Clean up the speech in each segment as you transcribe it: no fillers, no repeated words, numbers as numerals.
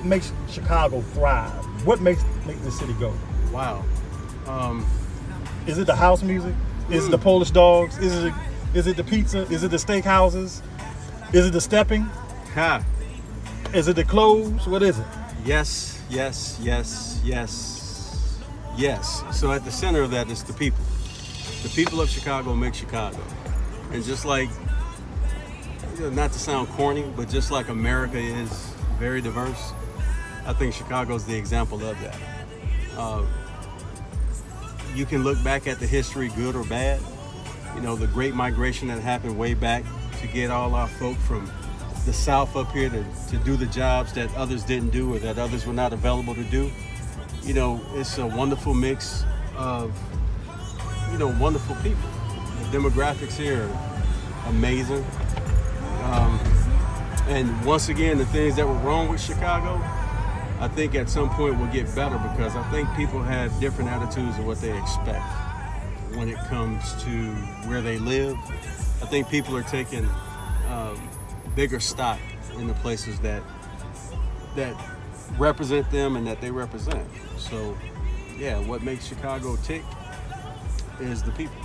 what makes Chicago thrive? What makes the city go? Wow. Is it the house music? Is it the Polish dogs? Is it the pizza? Is it the steakhouses? Is it the stepping? Ha. Is it the clothes? What is it? Yes, yes, yes, yes, yes. So at the center of that is the people. The people of Chicago make Chicago. And just like, not to sound corny, but just like America is very diverse, I think Chicago's the example of that. You can look back at the history, good or bad. You know, the great migration that happened way back to get all our folk from the South up here to do the jobs that others didn't do or that others were not available to do. You know, it's a wonderful mix of, wonderful people. The demographics here are amazing. And once again, the things that were wrong with Chicago, I think at some point will get better because I think people have different attitudes of what they expect when it comes to where they live. I think people are taking bigger stock in the places that represent them and that they represent. So, yeah, what makes Chicago tick is the people.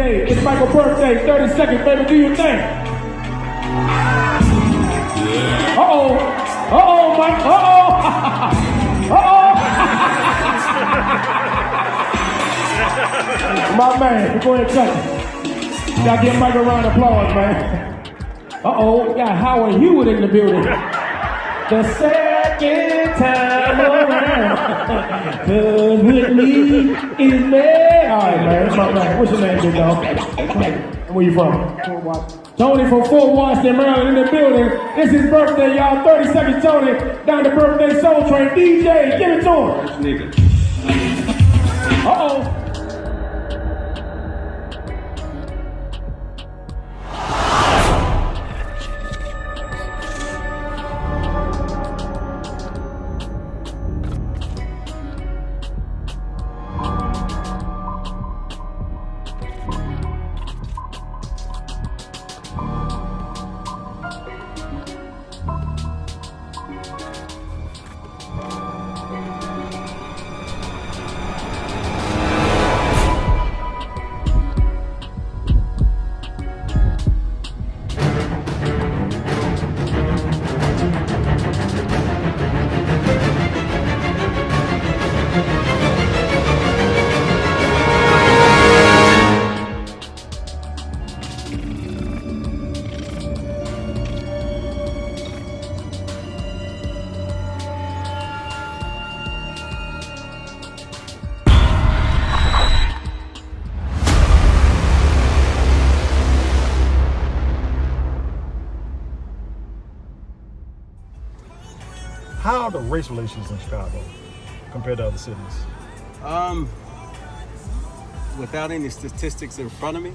It's Michael's birthday, 30 seconds, baby, do your thing. Uh-oh. Uh-oh, Mike. Uh-oh. Uh-oh. My man, go ahead and cut it. Gotta give Mike a round of applause, man. Uh-oh, we got Howard Hewitt in the building. The second time around, 'cause with me is me. All right, man, that's my man. What's your name, big dog? Where you from? Tony from Fort Washington, Maryland, in the building. It's his birthday, y'all. 30 seconds, Tony. Down the birthday Soul Train. DJ, give it to him. Uh-oh. How are the race relations in Chicago compared to other cities? Without any statistics in front of me,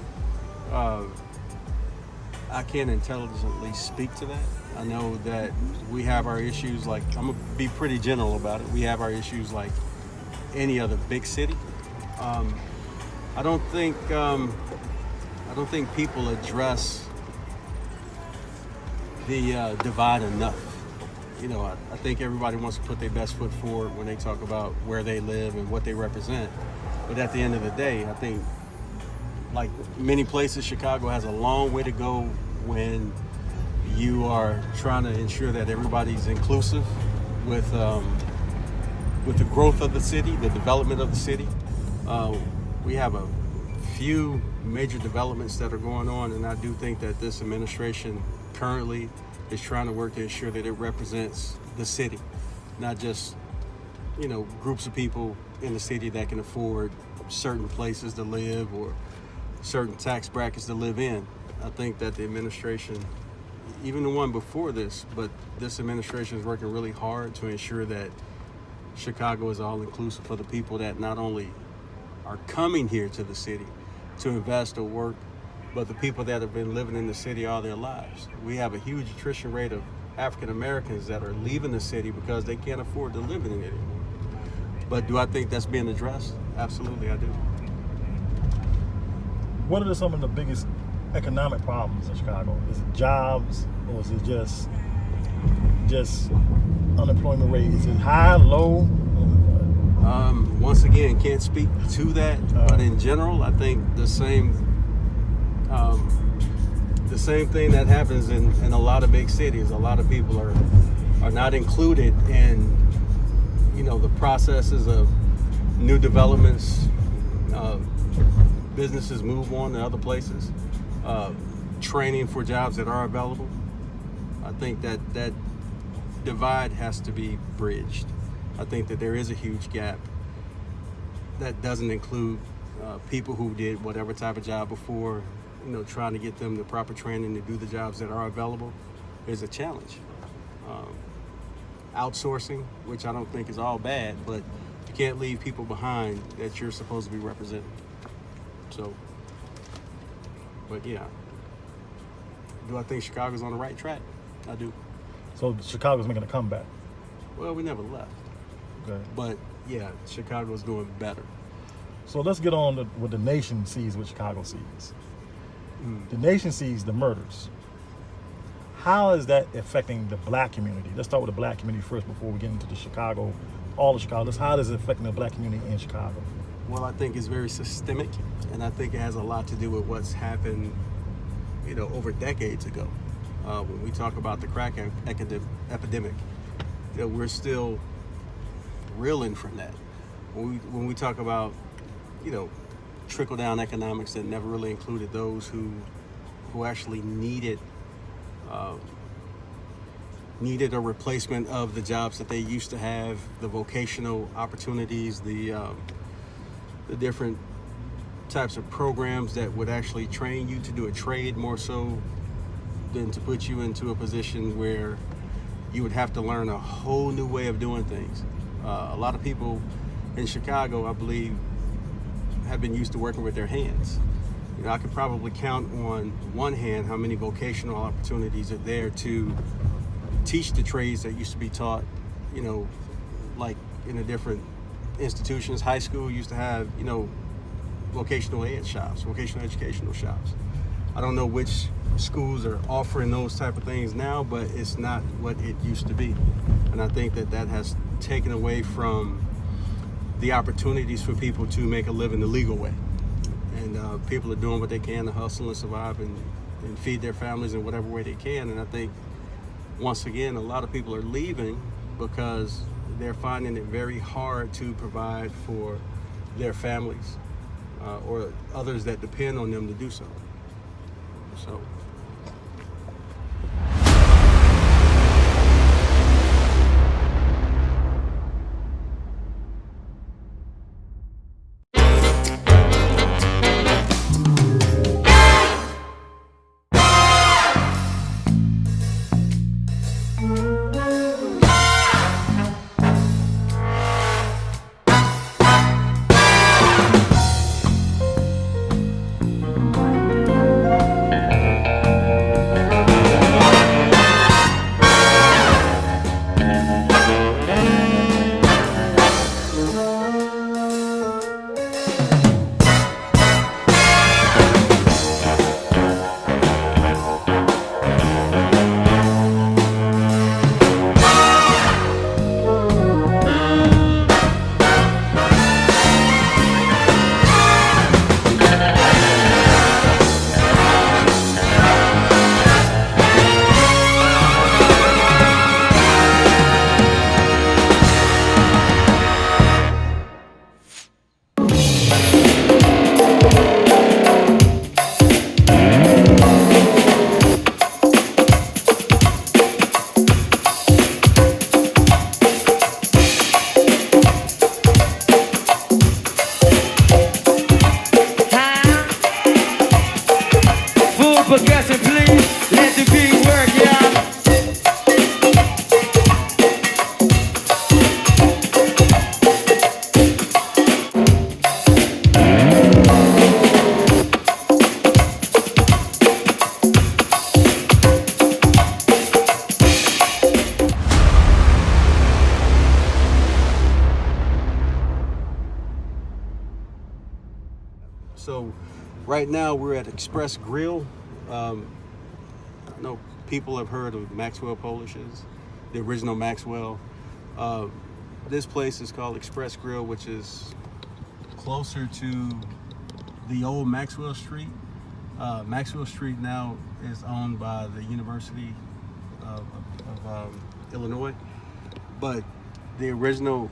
I can't intelligently speak to that. I know that we have our issues, like, I'm gonna be pretty general about it. We have our issues like any other big city. I don't think people address the divide enough. You know, I think everybody wants to put their best foot forward when they talk about where they live and what they represent. But at the end of the day, I think, like many places, Chicago has a long way to go when you are trying to ensure that everybody's inclusive with the growth of the city, the development of the city. We have a few major developments that are going on, and I do think that this administration currently is trying to work to ensure that it represents the city, not just, you know, groups of people in the city that can afford certain places to live or certain tax brackets to live in. I think that the administration, even the one before this, but this administration is working really hard to ensure that Chicago is all inclusive for the people that not only are coming here to the city to invest or work, but the people that have been living in the city all their lives. We have a huge attrition rate of African Americans that are leaving the city because they can't afford to live in it anymore. But do I think that's being addressed? Absolutely, I do. What are some of the biggest economic problems in Chicago? Is it jobs, or is it just unemployment rate? Is it high, low? Once again, can't speak to that, but in general, I think the same thing that happens in a lot of big cities. A lot of people are not included in, you know, the processes of new developments. Businesses move on to other places. Training for jobs that are available. I think that divide has to be bridged. I think that there is a huge gap that doesn't include people who did whatever type of job before. You know, trying to get them the proper training to do the jobs that are available is a challenge. Outsourcing, which I don't think is all bad, but you can't leave people behind that you're supposed to be representing. So, but yeah. Do I think Chicago's on the right track? I do. So Chicago's making a comeback. Well, we never left. Okay. But yeah, Chicago's doing better. So let's get on to what the nation sees, what Chicago sees. The nation sees the murders. How is that affecting the black community? Let's start with the black community first before we get into the Chicago, all of Chicago. How is it affecting the black community in Chicago? Well, I think it's very systemic, and I think it has a lot to do with what's happened, you know, over decades ago. When we talk about the crack epidemic, you know, we're still reeling from that. When we talk about, you know, trickle-down economics that never really included those who actually needed a replacement of the jobs that they used to have, the vocational opportunities, the different types of programs that would actually train you to do a trade more so than to put you into a position where you would have to learn a whole new way of doing things. A lot of people in Chicago, I believe, have been used to working with their hands. You know, I could probably count on one hand how many vocational opportunities are there to teach the trades that used to be taught, you know, like in the different institutions. High school used to have, you know, vocational ed shops, vocational educational shops. I don't know which schools are offering those type of things now, but it's not what it used to be. And I think that has taken away from the opportunities for people to make a living the legal way. And people are doing what they can to hustle and survive and feed their families in whatever way they can. And I think, once again, a lot of people are leaving because they're finding it very hard to provide for their families or others that depend on them to do so. So. percussion, please. Let the beat work, y'all. So right now we're at Express Grill. I know people have heard of Maxwell Polishes, the original Maxwell. This place is called Express Grill, which is closer to the old Maxwell Street. Maxwell Street now is owned by the University of Illinois, but the original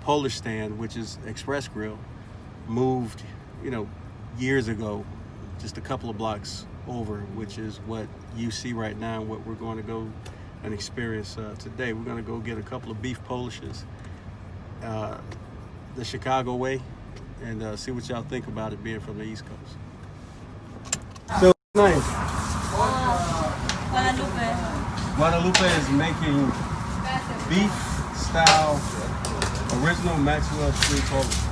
Polish stand, which is Express Grill, moved, years ago, just a couple of blocks over, which is what you see right now and what we're going to go and experience today. We're going to go get a couple of beef Polishes, the Chicago way, and see what y'all think about it being from the East Coast. So, nice. Guadalupe. Guadalupe is making beef style original Maxwell Street Polish.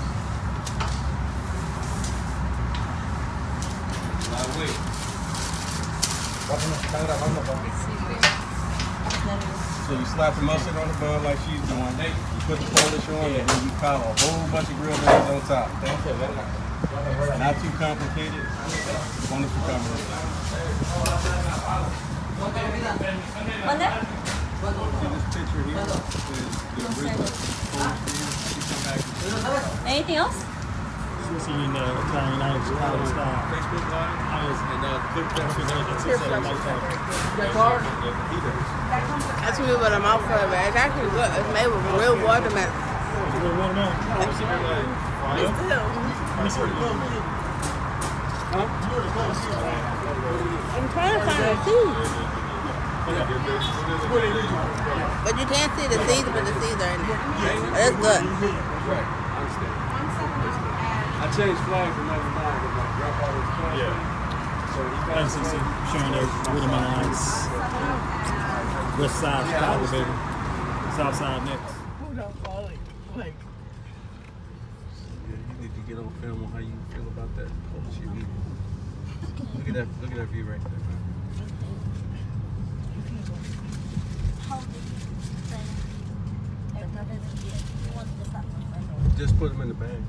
So you slap the mustard on the bun like she's doing. You put the polish on, and then you pile a whole bunch of grilled onions on top. Not too complicated. Wonderful combination. ¿Dónde? See this picture here? The original Polish beef. Anything else? Sushi in Italian Irish Chicago style. Facebook Live and click that That's me, but I'm out for it, man. It's actually good. It's made with real watermelon. I'm trying to find the seeds. But you can't see the seeds, but the seeds are in there. But it's good. I changed flags and never mind, but my grandpa was playing. Yeah. So he Thanks, CC. Sharing their watermelon ice. West side Chicago, baby. South side next. Yeah, you need to get on film on how you feel about that Polish you eat. Look at that view right there, man. Just put them in the bag.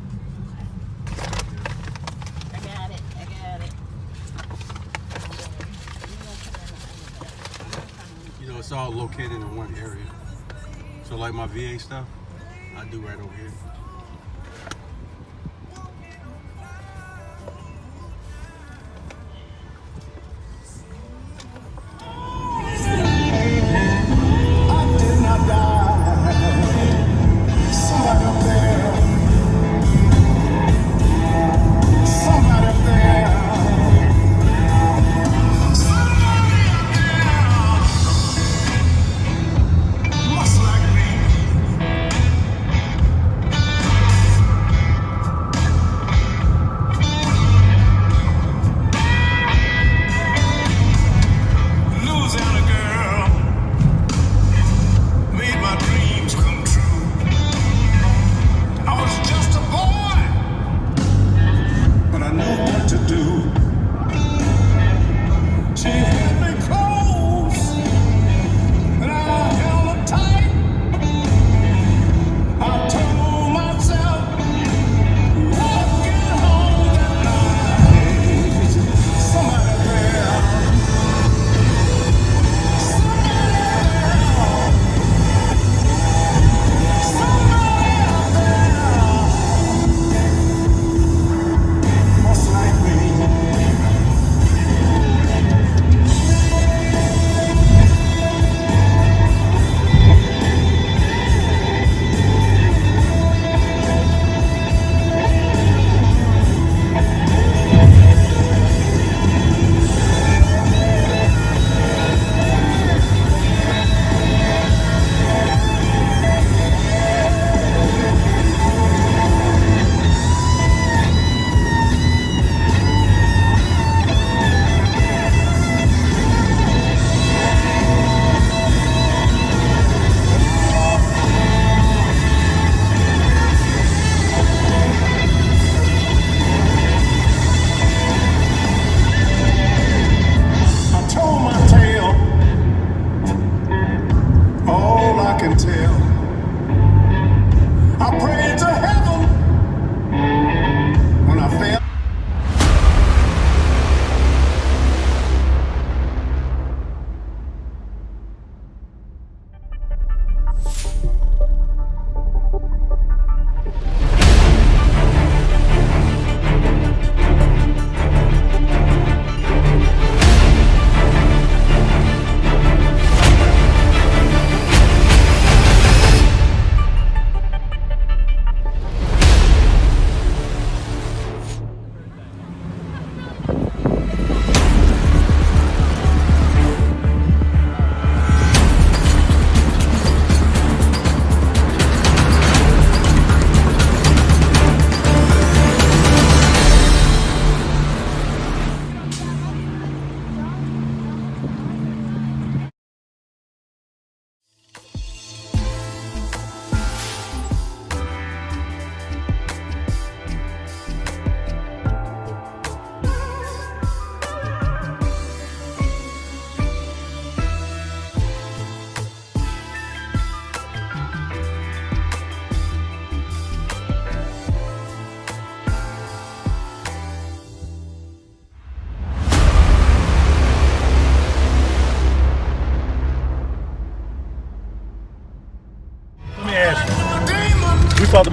I got it. It's all located in one area. So like my VA stuff, I do right over here.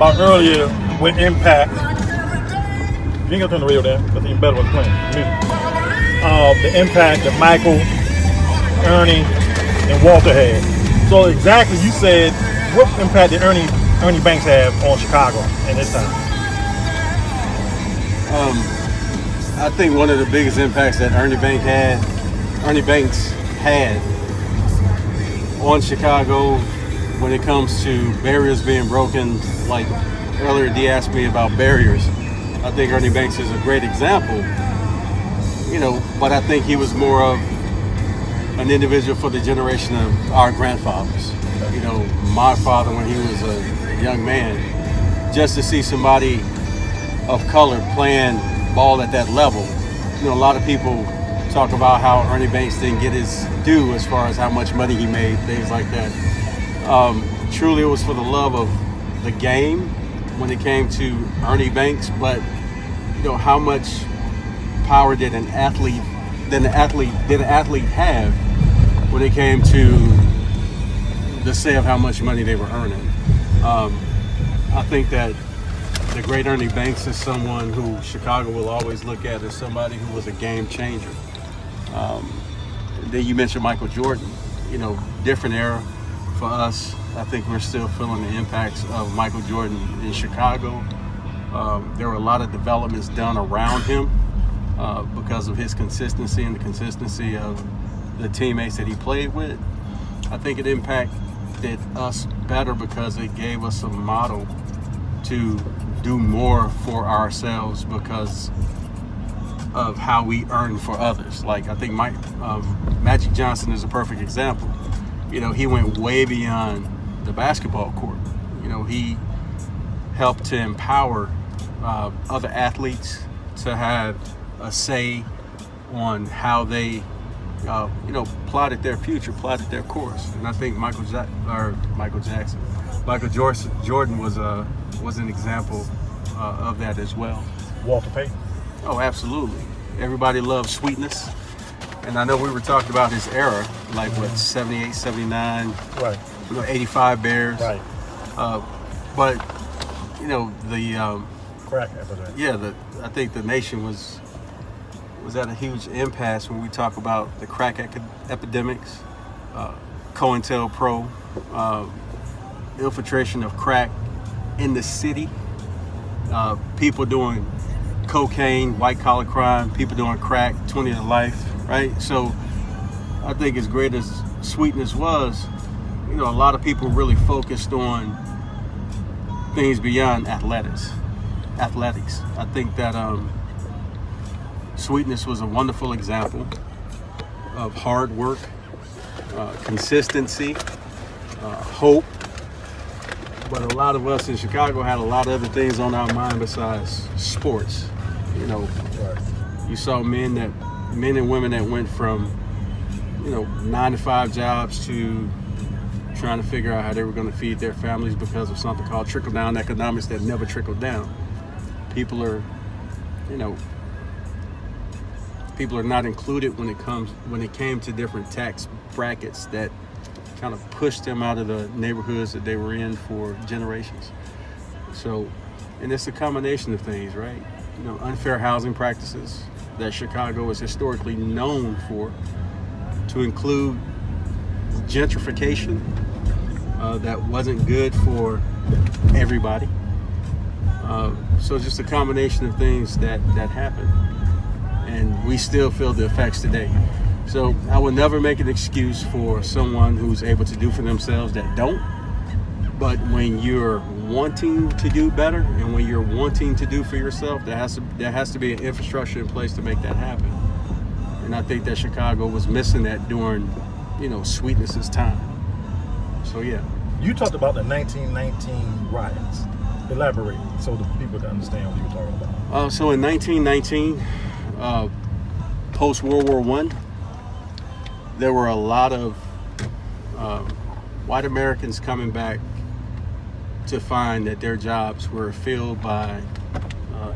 about earlier with Impact. You ain't gonna turn the radio down. That's even better when it's playing music. The impact that Michael, Ernie, and Walter had. So exactly, you said, what impact did Ernie Banks have on Chicago in his time? I think one of the biggest impacts that Ernie Banks had on Chicago when it comes to barriers being broken, like earlier Dee asked me about barriers. I think Ernie Banks is a great example, but I think he was more of an individual for the generation of our grandfathers. My father, when he was a young man, just to see somebody of color playing ball at that level. A lot of people talk about how Ernie Banks didn't get his due as far as how much money he made, things like that. Truly, it was for the love of the game when it came to Ernie Banks, but how much power did an athlete have when it came to the say of how much money they were earning? I think that the great Ernie Banks is someone who Chicago will always look at as somebody who was a game changer. Then you mentioned Michael Jordan, different era for us. I think we're still feeling the impacts of Michael Jordan in Chicago. There were a lot of developments done around him because of his consistency and the consistency of the teammates that he played with. I think it impacted us better because it gave us a model to do more for ourselves because of how we earn for others. Like, I think Magic Johnson is a perfect example. He went way beyond the basketball court. He helped to empower other athletes to have a say on how they plotted their future, plotted their course. And I think Michael Jordan was an example of that as well. Walter Payton. Oh, absolutely. Everybody loves sweetness. And I know we were talking about his era, like what, 78, 79, Right. 85 Bears. Right. But, the Crack epidemic. yeah, I think the nation was at a huge impasse when we talk about the crack epidemics, COINTELPRO, infiltration of crack in the city, people doing cocaine, white collar crime, people doing crack, 20 to life, right? So I think as great as sweetness was, a lot of people really focused on things beyond athletics. I think that sweetness was a wonderful example of hard work, consistency, hope. But a lot of us in Chicago had a lot of other things on our mind besides sports. Right. You saw men and women that went from 9-to-5 jobs to trying to figure out how they were going to feed their families because of something called trickle-down economics that never trickled down. People are not included when it came to different tax brackets that kind of pushed them out of the neighborhoods that they were in for generations. So, and it's a combination of things, right? Unfair housing practices that Chicago is historically known for, to include gentrification that wasn't good for everybody. So just a combination of things that happened, and we still feel the effects today. So I will never make an excuse for someone who's able to do for themselves that don't. But when you're wanting to do better and when you're wanting to do for yourself, there has to be an infrastructure in place to make that happen. And I think that Chicago was missing that during, Sweetness's time. So yeah. You talked about the 1919 riots. Elaborate so the people can understand what you were talking about. So in 1919, post-World War I, there were a lot of white Americans coming back to find that their jobs were filled by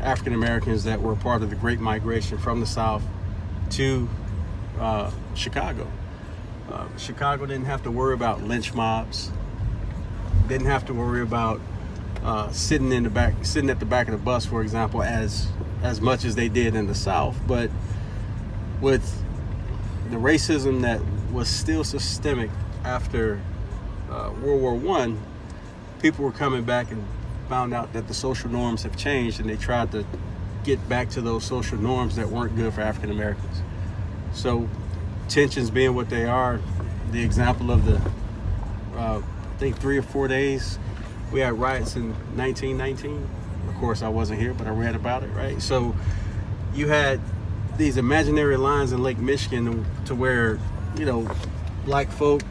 African Americans that were part of the Great Migration from the South to Chicago. Chicago didn't have to worry about lynch mobs, didn't have to worry about sitting at the back of the bus, for example, as much as they did in the South. But with the racism that was still systemic after World War I, people were coming back and found out that the social norms have changed, and they tried to get back to those social norms that weren't good for African Americans. So tensions being what they are, the example of the I think 3 or 4 days we had riots in 1919. Of course I wasn't here, but I read about it, right? So you had these imaginary lines in Lake Michigan to where, you know, black folk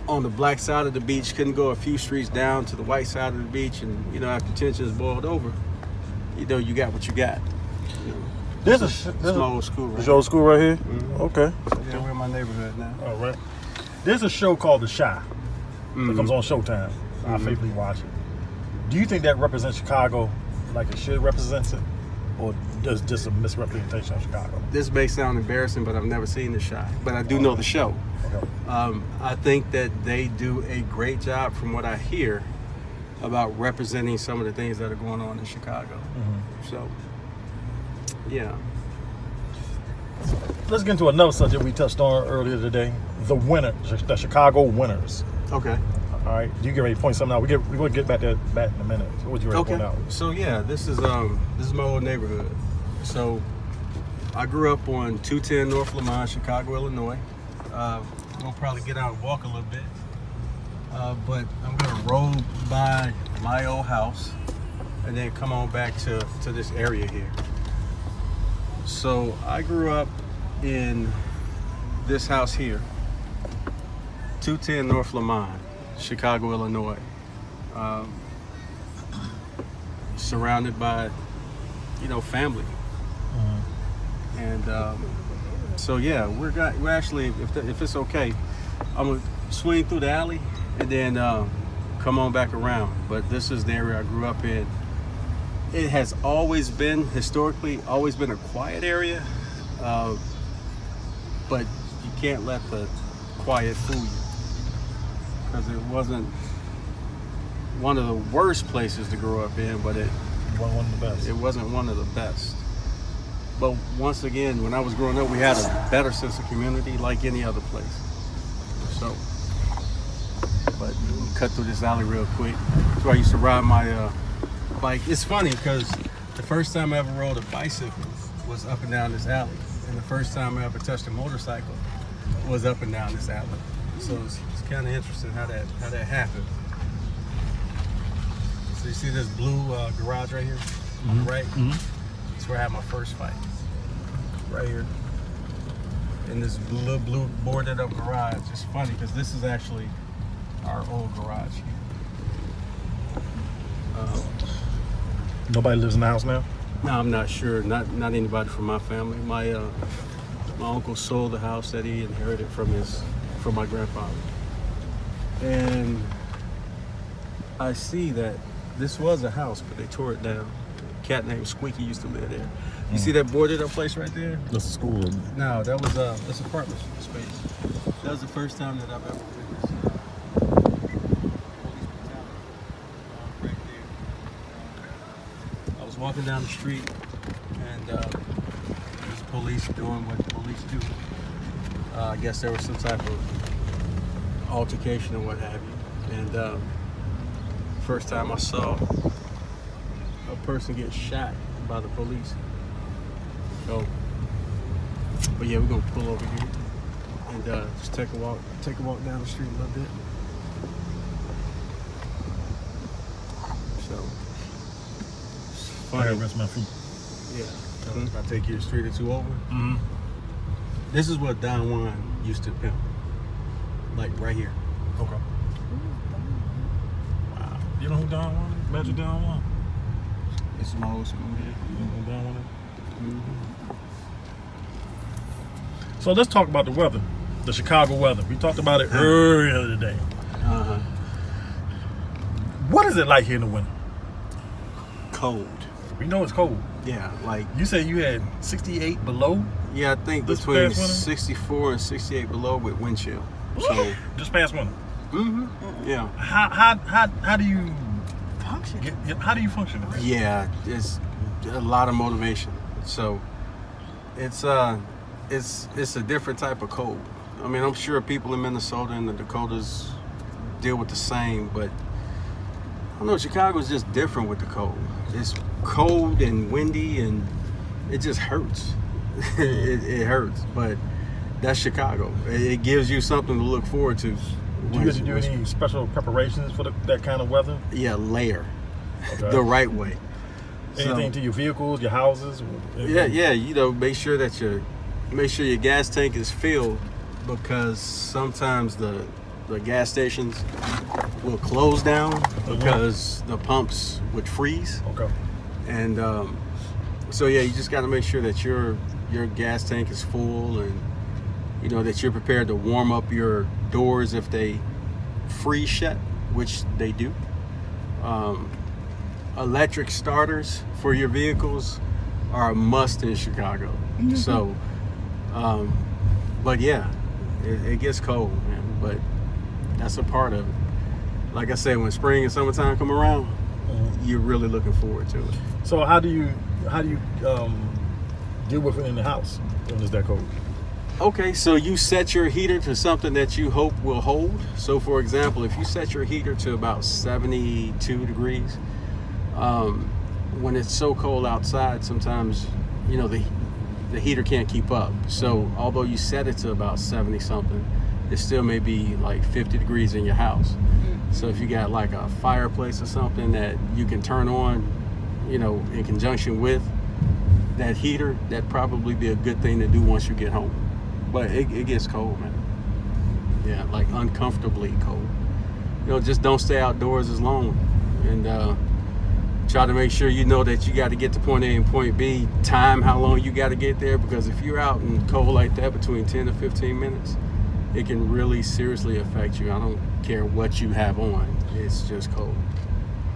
on the black side of the beach couldn't go a few streets down to the white side of the beach, and, you know, after tensions boiled over, you know, you got what you got. You know, This is small old school, right? this old school right here. Mhm. Okay. Yeah, we're in my neighborhood now. All right. There's a show called The Chi that comes on Showtime. I faithfully watch it. Do you think that represents Chicago like it should represent it, or does just a misrepresentation of Chicago? This may sound embarrassing, but I've never seen The Chi, but I do know the show. Okay. I think that they do a great job, from what I hear, about representing some of the things that are going on in Chicago. So, yeah. Let's get into another subject we touched on earlier today: the winners, the Chicago winners. Okay. All right. You get ready to point something out. We're going to get back to that in a minute. So what you ready to point out? So yeah, this is my old neighborhood. So I grew up on 210 North Lamont, Chicago, Illinois. We'll probably get out and walk a little bit, but I'm gonna roll by my old house and then come on back to this area here. So I grew up in this house here, 210 North Lamont, Chicago, Illinois. Surrounded by, you know, family. And so yeah, we're actually, if it's okay, I'm gonna swing through the alley and then come on back around. But this is the area I grew up in. It has always been, historically, always been a quiet area, but you can't let the quiet fool you, because it wasn't one of the worst places to grow up in, but One of the best. it wasn't one of the best. But once again, when I was growing up, we had a better sense of community like any other place. So, but we'll cut through this alley real quick. That's where I used to ride my bike. It's funny because the first time I ever rode a bicycle was up and down this alley. And the first time I ever touched a motorcycle was up and down this alley. So it's kind of interesting how that happened. So you see this blue garage right here on the right? That's where I had my first fight. Right here. In this blue boarded up garage. It's funny because this is actually our old garage here. Nobody lives in the house now? No, I'm not sure. Not anybody from my family. My uncle sold the house that he inherited from my grandfather. And I see that this was a house, but they tore it down. A cat named Squeaky used to live there. You see that boarded up place right there? That's a school. No, that was this apartment space. That was the first time that I've ever witnessed police brutality right there. I was walking down the street, and there's police doing what police do. I guess there was some type of altercation or what have you. And first time I saw a person get shot by the police. So, but yeah, we're gonna pull over here and just take a walk down the street a little bit. So, it's I gotta funny. rinse my feet. Yeah. If I take you a street or two over, Mm-hmm. this is what Don Juan used to pimp. Like right here. Okay. Wow. You know who Don Juan is? Magic Don Juan? It's my old school here. You know who Don Juan is? So let's talk about the weather, the Chicago weather. We talked about it earlier today. Uh-huh. What is it like here in the winter? Cold. We know it's cold. Yeah, like, You said you had 68 below yeah, I think This between past winter? 64 and 68 below with wind chill. So, just past winter. yeah. How do you function. How do you function? Yeah, it's a lot of motivation. So it's a different type of cold. I mean, I'm sure people in Minnesota and the Dakotas deal with the same, but I don't know, Chicago's just different with the cold. It's cold and windy and it just hurts. it hurts, but that's Chicago. It gives you something to look forward to. Do you have to do any special preparations for that kind of weather? Yeah, layer Okay. the right way. Anything to your vehicles, your houses? Yeah. You know, make sure your gas tank is filled, because sometimes the gas stations will close down because the pumps would freeze. Okay. And so yeah, you just got to make sure that your gas tank is full, and you know that you're prepared to warm up your doors if they freeze shut, which they do. Electric starters for your vehicles are a must in Chicago. So, but yeah, it gets cold, man. But that's a part of it. Like I said, when spring and summertime come around, you're really looking forward to it. So how do you deal with it in the house when it's that cold? Okay, so you set your heater to something that you hope will hold. So for example, if you set your heater to about 72 degrees, when it's so cold outside, sometimes, you know, the heater can't keep up. So although you set it to about 70 something, it still may be like 50 degrees in your house. So if you got like a fireplace or something that you can turn on, you know, in conjunction with that heater, that'd probably be a good thing to do once you get home. But it gets cold, man. Yeah, like uncomfortably cold. You know, just don't stay outdoors as long, and try to make sure you know that you got to get to point A and point B. Time how long you got to get there, because if you're out in cold like that between 10 to 15 minutes, it can really seriously affect you. I don't care what you have on. It's just cold.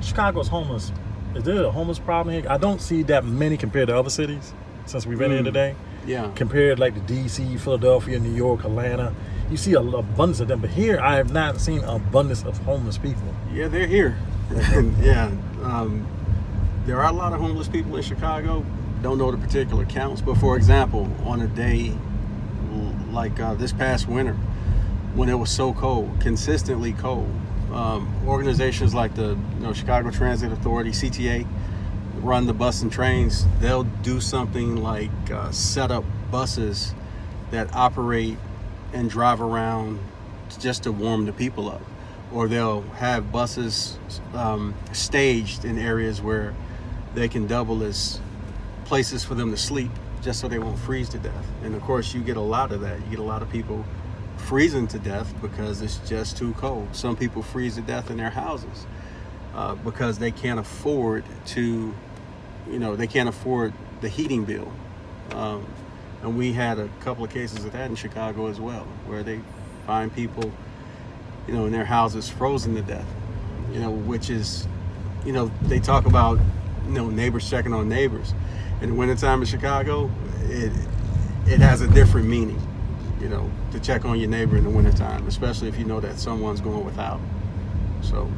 Chicago's homeless. Is there a homeless problem here? I don't see that many compared to other cities since we've been here today. Yeah. Compared like to DC, Philadelphia, New York, Atlanta. You see an abundance of them. But here, I have not seen an abundance of homeless people. Yeah, they're here. Yeah. There are a lot of homeless people in Chicago. Don't know the particular counts, but for example, on a day like this past winter, when it was so cold, consistently cold, organizations like the Chicago Transit Authority, CTA, run the bus and trains. They'll do something like set up buses that operate and drive around just to warm the people up, or they'll have buses staged in areas where they can double as places for them to sleep, just so they won't freeze to death. And of course, you get a lot of that. You get a lot of people freezing to death because it's just too cold. Some people freeze to death in their houses because they can't afford to, they can't afford the heating bill. And we had a couple of cases of that in Chicago as well, where they find people, in their houses frozen to death, which is, they talk about, neighbors checking on neighbors. In the wintertime in Chicago, it has a different meaning, to check on your neighbor in the wintertime, especially if you know that someone's going without. So,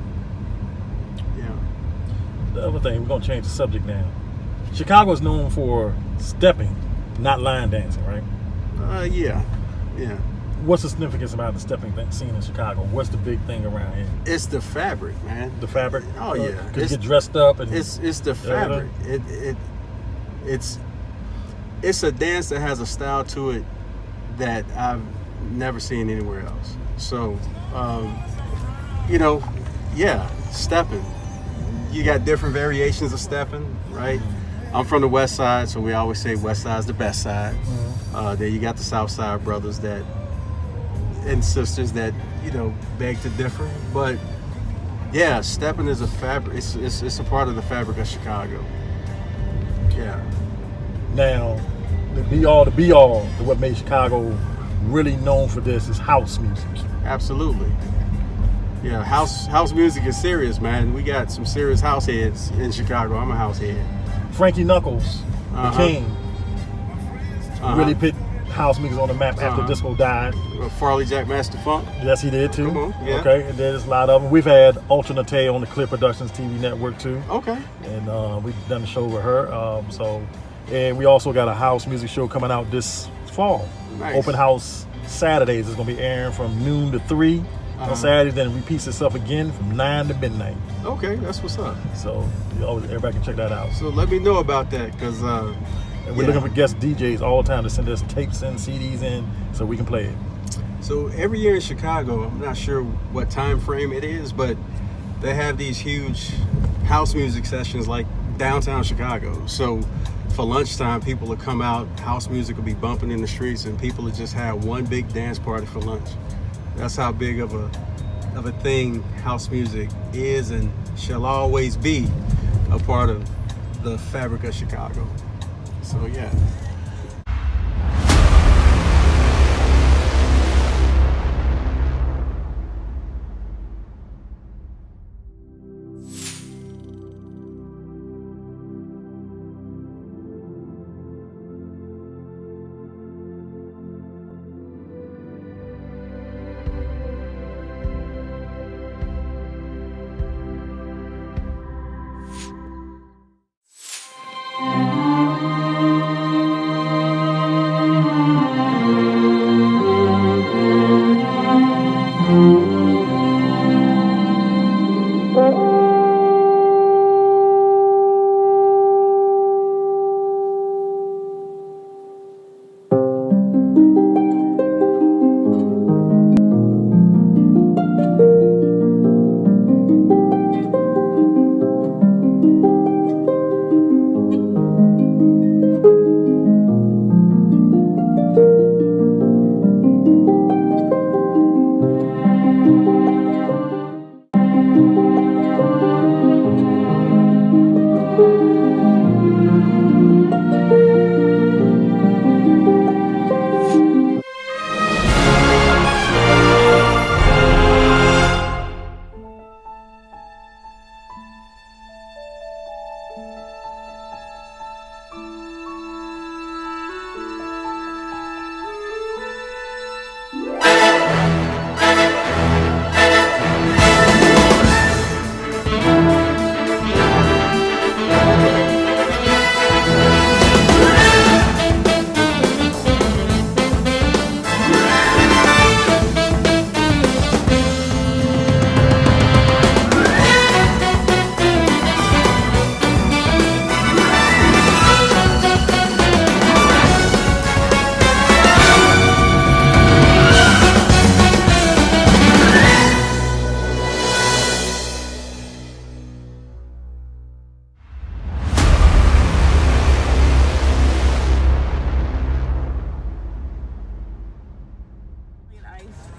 yeah. The other thing, we're going to change the subject now. Chicago is known for stepping, not line dancing, right? Yeah. What's the significance about the stepping scene in Chicago? What's the big thing around here? It's the fabric, man. The fabric? Oh, yeah. Because you get dressed up and... It's the fabric. It's a dance that has a style to it that I've never seen anywhere else. So, stepping. You got different variations of stepping, right? I'm from the West Side, so we always say West Side's the best side. Then you got the South Side brothers and sisters that, beg to differ. But yeah, stepping is a fabric. It's a part of the fabric of Chicago. Yeah. Now, the be all, what made Chicago really known for this is house music. Absolutely. Yeah, house music is serious, man. We got some serious house heads in Chicago. I'm a house head. Frankie Knuckles, the king, really put house music on the map after disco died. Farley Jack Master Funk. Yes, he did too. Come on, yeah. Okay, and there's a lot of them. We've had Alternate on the Clear Productions TV network too. Okay. And we've done a show with her. And we also got a house music show coming out this fall. Nice. Open house Saturdays. It's gonna be airing from noon to 3 on Saturdays, then it repeats itself again from 9 to midnight. Okay, that's what's up. So everybody can check that out. So let me know about that, because And we're looking for guest DJs all the time to send us tapes and CDs in so we can play it. So every year in Chicago, I'm not sure what time frame it is, but they have these huge house music sessions like downtown Chicago. So for lunchtime, people will come out, house music will be bumping in the streets, and people will just have one big dance party for lunch. That's how big of a thing house music is and shall always be a part of the fabric of Chicago. So yeah.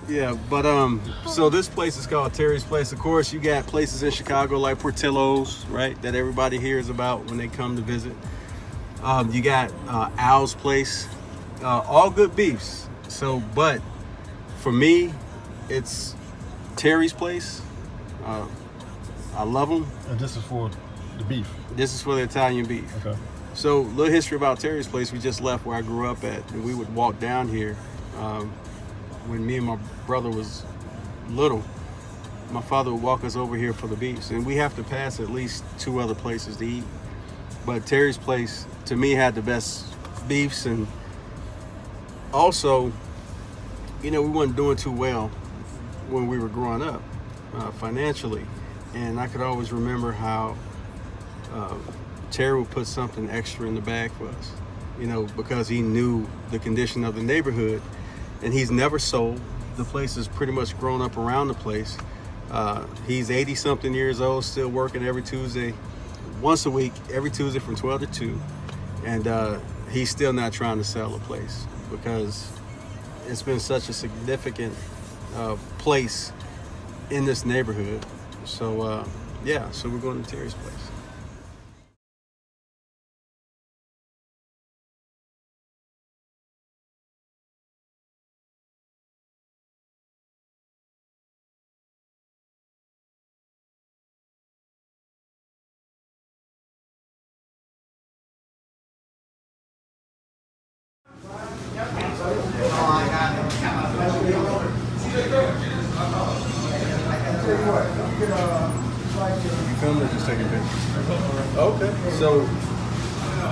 Yeah, but so this place is called Terry's Place. Of course, you got places in Chicago like Portillo's, right, that everybody hears about when they come to visit. You got Al's Place, all good beefs. So, but for me, it's Terry's Place. I love them. And this is for the beef. This is for the Italian beef. Okay. So, little history about Terry's Place. We just left where I grew up at, and we would walk down here. When me and my brother was little, my father would walk us over here for the beefs, and we have to pass at least 2 other places to eat. But Terry's Place, to me, had the best beefs, and also, we weren't doing too well when we were growing up financially, and I could always remember how Terry would put something extra in the bag for us, because he knew the condition of the neighborhood. And he's never sold. The place is pretty much grown up around the place. He's 80-something years old, still working every Tuesday, once a week, every Tuesday from 12 to 2. And he's still not trying to sell the place because it's been such a significant place in this neighborhood. So, so we're going to Terry's Place. You filming or just taking pictures? Okay. So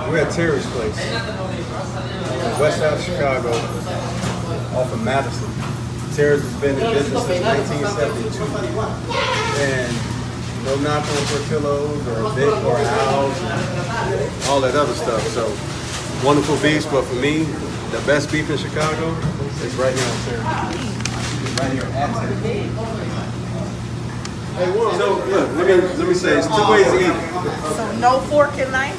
we're at Terry's place, west side of Chicago, off of Madison. Terry's has been in business since 1972, and no knock on Portillo's or Vic or Al's, all that other stuff. So wonderful beefs, but for me, the best beef in Chicago is right here on Terry's. Right here at Terry's. So look, let me say, it's two ways to eat it. So no fork and knife?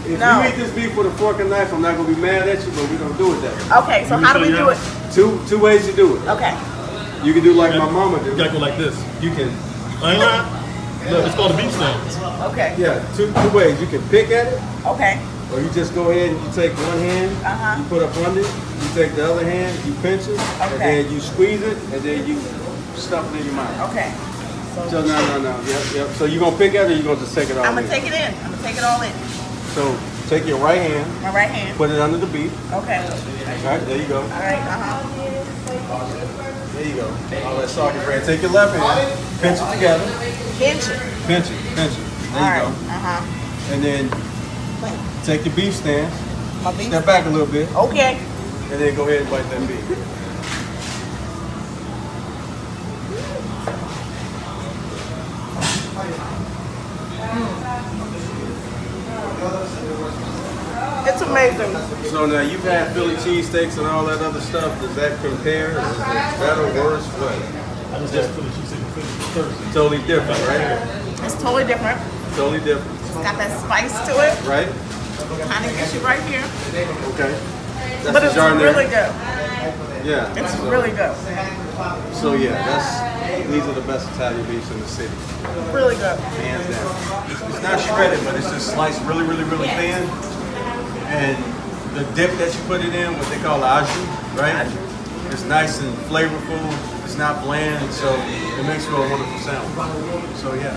If No. you eat this beef with a fork and knife, I'm not gonna be mad at you, but we're gonna do it that way. Okay, so how do we do it? Two ways to do it. Okay. You can do like my mama You did. gotta go like this. You can, I ain't lying. Look, it's called a beef stands. Okay. yeah, two ways. You can pick at it, Okay. or you just go ahead and you take one hand, Uh-huh. you put up under it, you take the other hand, you pinch it, and Okay. then you squeeze it, and then you stuff it in your mouth. Okay. So no. Yep. So you gonna pick at it, or you gonna just take it all I'm in? gonna take it in. I'm gonna take it all in. So take your right hand, My right hand. put it under the beef. Okay. All right, there you go. All right. There you go. All that soggy bread. Take your left hand, pinch it together. Pinch it. Pinch it. There All you right. go. Uh-huh. And then take the beef stand, My beef. step back a little bit, Okay. and then go ahead and bite that beef. It's amazing. So now you've had Philly cheesesteaks and all that other stuff. Does that compare? Is it better, worse, what? I just for the cheese and Thursday. Totally different, right? It's totally different. Totally different, It's got that spice to it. right? Kind of gets you right here. Okay. That's But the it's Jardinere. really good. Yeah. It's so, really good. So yeah, these are the best Italian beefs in the city, Really good. hands down. It's not shredded, but it's just sliced really thin. And the dip that you put it in, what they call au jus, right? It's nice and flavorful. It's not bland, so it makes for a wonderful sandwich. So yeah,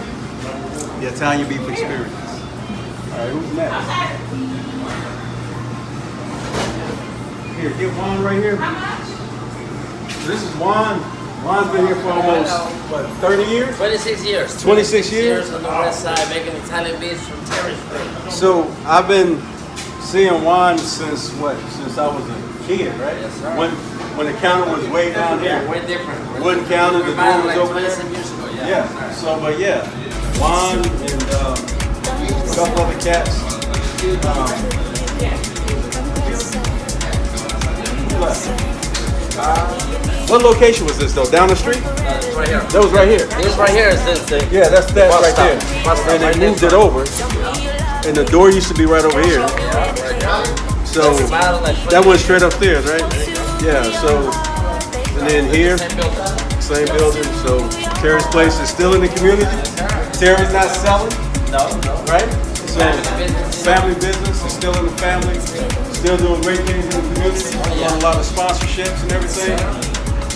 the Italian beef experience. All right, who's next? Here, get Juan right here. So this is Juan. Juan's been here for almost, what, 30 years? 26 years. 26 years? on the west side, making Italian beef from Terry's Place. So I've been seeing Juan since what? Since I was a kid, right? Yes, sir. When the counter was way down here. Yeah, way different. Wooden counter, the door was like over 20 there. some years ago, yeah. Yeah. So, but yeah, Juan and a couple other cats. What location was this though? Down the street? It's right here. That was right here. This right here is the Yeah, that's that Bus right stop. there. Bus stop And right they moved there. it over, and the door used to be right over here. So that went straight upstairs, right? Yeah. So and then here, same building. So Terry's Place is still in the community. Terry's not selling, no. right? So family business is still in the family. Still doing great things in the community. Doing a lot of sponsorships and everything.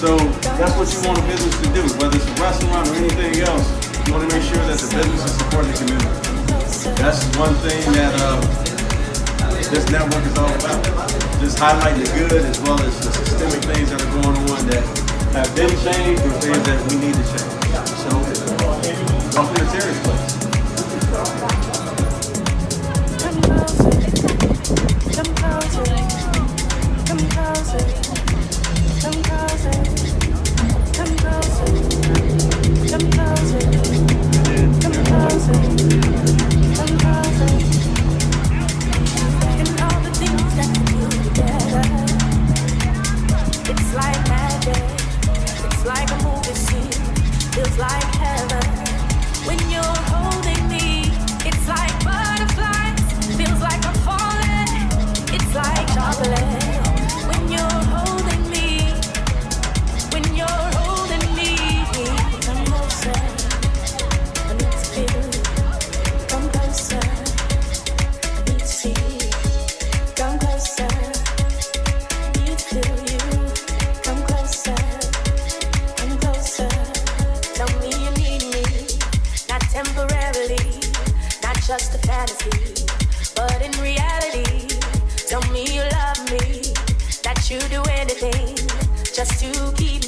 So that's what you want a business to do, whether it's a restaurant or anything else. You want to make sure that the business is supporting the community. That's one thing that this network is all about. Just highlighting the good as well as the systemic things that are going on that have been changed or things that we need to change. So, welcome to Terry's Place. Come closer, come closer, come closer, come closer, come closer, come closer, come closer. And all the things that we do together, it's like magic, it's like a movie scene, feels like heaven. When you're holding me, it's like butterflies, feels like I'm falling, it's like chocolate. When you're holding me, when you're holding me, come closer, I need to feel you. Come closer, I need to see you. Come closer, I need to feel you. Come closer, come closer. Tell me you need me, not temporarily, not just a fantasy, but in reality. Tell me you love me, that you do anything just to keep